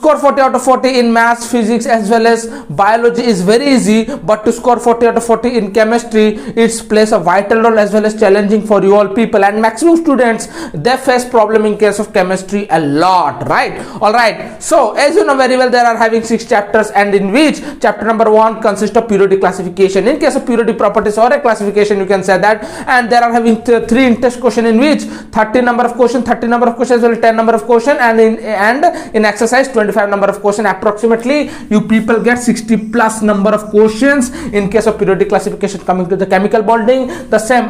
score 40 out of 40 in maths, physics as well as biology is very easy, but to score 40 out of 40 in chemistry, it plays a vital role as well as challenging for you all people, and maximum students, they face problem in case of chemistry a lot, right? All right, so as you know very well, there are having 6 chapters, and in which chapter number 1 consists of periodic classification. In case of periodic properties or a classification, you can say that, and there are having 3 in-test question, in which 30 number of question, 30 number of questions, as well as 10 number of question, and in exercise 25 number of question. Approximately you people get 60 plus number of questions in case of periodic classification. Coming to the chemical bonding, the same.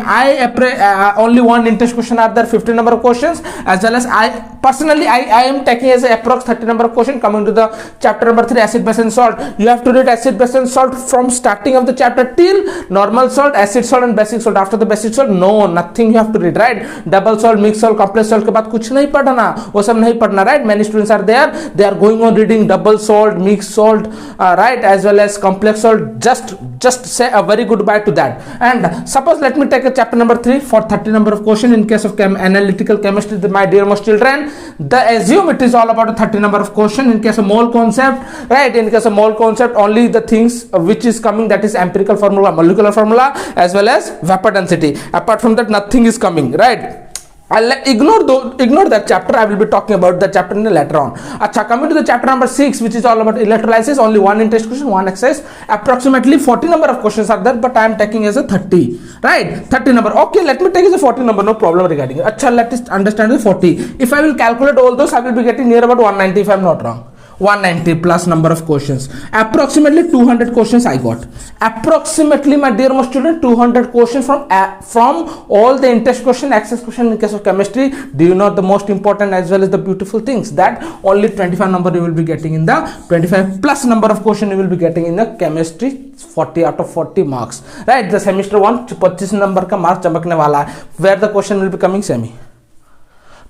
Only one in-test question are there, 50 number of questions, as well as I am taking as a approx 30 number of question. Coming to the chapter number 3, acid, base and salt, you have to read acid, base and salt from starting of the chapter till normal salt, acid salt and basic salt. After the basic salt, no, nothing you have to read, right? Double salt, mixed salt, complex salt के बाद कुछ नहीं पढ़ना, वो सब नहीं पढ़ना, right? Many students are there, they are going on reading double salt, mixed salt, right, as well as complex salt. Just say a very goodbye to that. And suppose let me take a chapter number 3 for 30 number of question. In case of analytical chemistry, my dear most children, assume it is all about a 30 number of question. In case of mole concept, right, in case of mole concept, only the things which is coming, that is empirical formula, molecular formula, as well as vapor density. Apart from that, nothing is coming, right? I'll ignore that chapter. I will be talking about that chapter later on. Achha, coming to the chapter number 6, which is all about electrolysis, only one in-test question, one exercise. Approximately 40 number of questions are there, but I am taking as a 30, right? 30 number. Okay, let me take as a 40 number, no problem regarding it. Achha, let us understand the 40. If I will calculate all those, I will be getting near about 190 if I am not wrong. 190 plus number of questions, approximately 200 questions I got. Approximately, my dear most student, 200 questions from all the in-test question, access question in case of chemistry. Do you know the most important as well as the beautiful things, that only 25 number you will be getting in the 25 plus number of question you will be getting in the chemistry, 40 out of 40 marks, right? The semester 1 25 number ka marks chamakne wala hai. Where the question will be coming, semi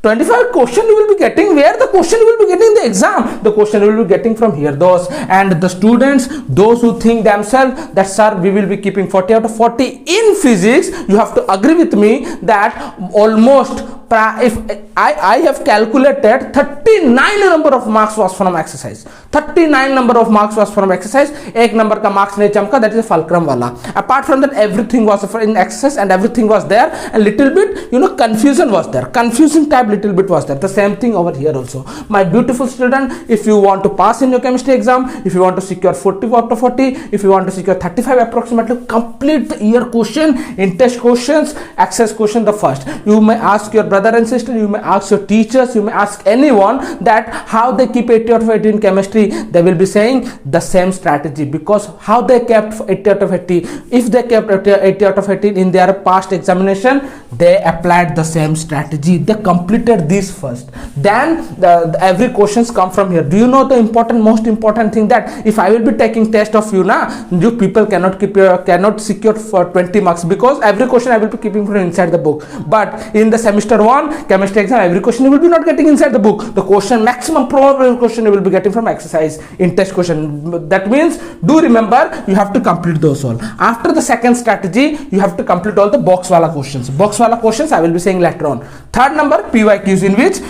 25 question you will be getting, where the question you will be getting in the exam, the question you will be getting from here. Those and the students, those who think themselves that sir we will be keeping 40 out of 40 in physics, you have to agree with me that almost, if I have calculated 39 number of marks was from exercise. 39 number of marks was from exercise. एक number का marks नहीं चमका, that is a fulcrum वाला. Apart from that, everything was in exercise and everything was there. A little bit, confusion was there. Confusing type little bit was there. The same thing over here also. My beautiful student, if you want to pass in your chemistry exam, if you want to secure 40 out of 40, if you want to secure 35 approximately, complete the year question, in-test questions, access question the first. You may ask your brother and sister, you may ask your teachers, you may ask anyone that how they keep 80 out of 80 in chemistry. They will be saying the same strategy, because how they kept 80 out of 80, if they kept 80 out of 80 in their past examination, they applied the same strategy. They completed this first, then every questions come from here. Do you know the most important thing, that if I will be taking test of you you people cannot secure for 20 marks, because every question I will be keeping from inside the book. But in the semester 1 chemistry exam, every question you will be not getting inside the book. The question, maximum probable question you will be getting from exercise in test question. That means, do remember, you have to complete those all. After the second strategy, you have to complete all the box wala questions. Box wala questions I will be saying later on. Third number, PYQs, in which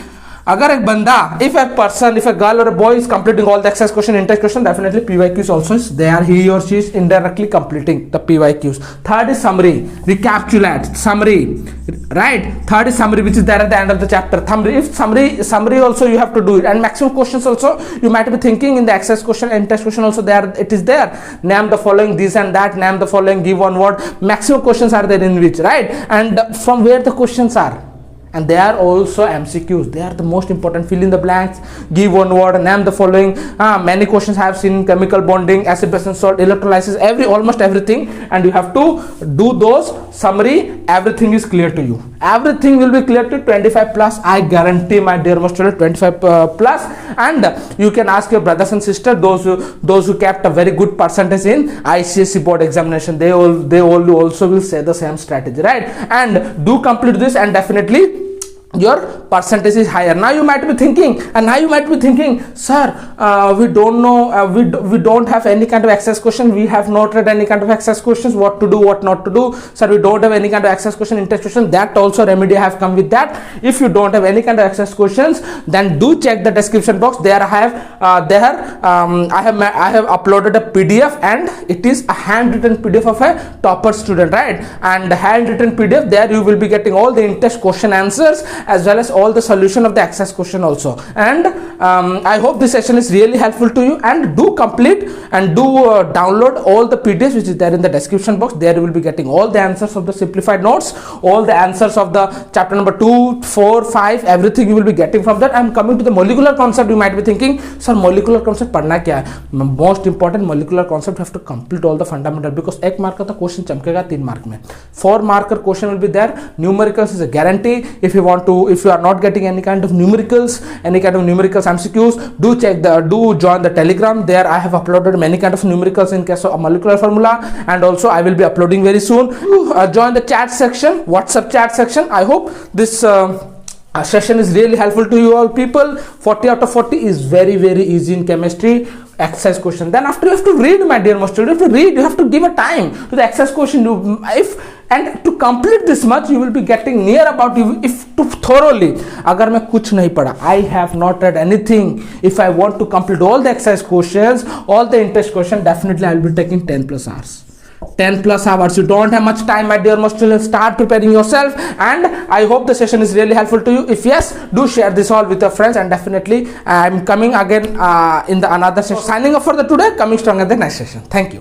अगर एक बंदा, if a person, if a girl or a boy is completing all the exercise question, in-test question, definitely PYQs also is there. He or she is indirectly completing the PYQs. Third is summary, recapitulate, summary, right? Third is summary, which is there at the end of the chapter. Summary also you have to do it. And maximum questions also, you might be thinking in the exercise question and test question also there, it is there. Name the following this and that, name the following, give one word. Maximum questions are there in which, right? And from where the questions are. And they are also MCQs. They are the most important. Fill in the blanks, give one word, name the following. Many questions I have seen: chemical bonding, acid, base and salt, electrolysis, almost everything. And you have to do those summary. Everything is clear to you. Everything will be clear to 25 plus. I guarantee, my dear most student, 25 plus. And you can ask your brothers and sisters, those who kept a very good percentage in ICSE board examination. They all also will say the same strategy, right? And do complete this, and definitely your percentage is higher. Now you might be thinking, sir, we don't know, we don't have any kind of access question, we have not read any kind of access questions, what to do, what not to do. Sir, we don't have any kind of access question in test question. That also remedy I have come with that. If you don't have any kind of access questions, then do check the description box. There I have I have uploaded a PDF, and it is a handwritten PDF of a topper student, right? And the handwritten PDF, there you will be getting all the in-test question answers as well as all the solution of the access question also. And I hope this session is really helpful to you, and do complete and do download all the PDFs which is there in the description box. There you will be getting all the answers of the simplified notes, all the answers of the chapter number 2, 4, 5, everything you will be getting from that. I am coming to the molecular concept. You might be thinking, sir, molecular concept पढ़ना क्या है? Most important molecular concept, you have to complete all the fundamental, because 1 mark का तो question चमकेगा 3 mark में. 4 marker question will be there. Numericals is a guarantee. If you are not getting any kind of numericals MCQs, do join the Telegram. There I have uploaded many kind of numericals in case of a molecular formula, and also I will be uploading very soon. Join the chat section, WhatsApp chat section. I hope this session is really helpful to you all people. 40 out of 40 is very, very easy in chemistry. Exercise question, then after you have to read, my dear most students, you have to give a time to the exercise question. And to complete this much, you will be getting near about, if to thoroughly, agar मैं कुछ नहीं पढ़ा, I have not read anything, if I want to complete all the exercise questions, all the in-test question, definitely I will be taking 10 plus hours. 10 plus hours. You don't have much time, my dear most students. Start preparing yourself, and I hope the session is really helpful to you. If yes, do share this all with your friends, and definitely I am coming again in the another session. Signing off for the today, coming strong at the next session. Thank you.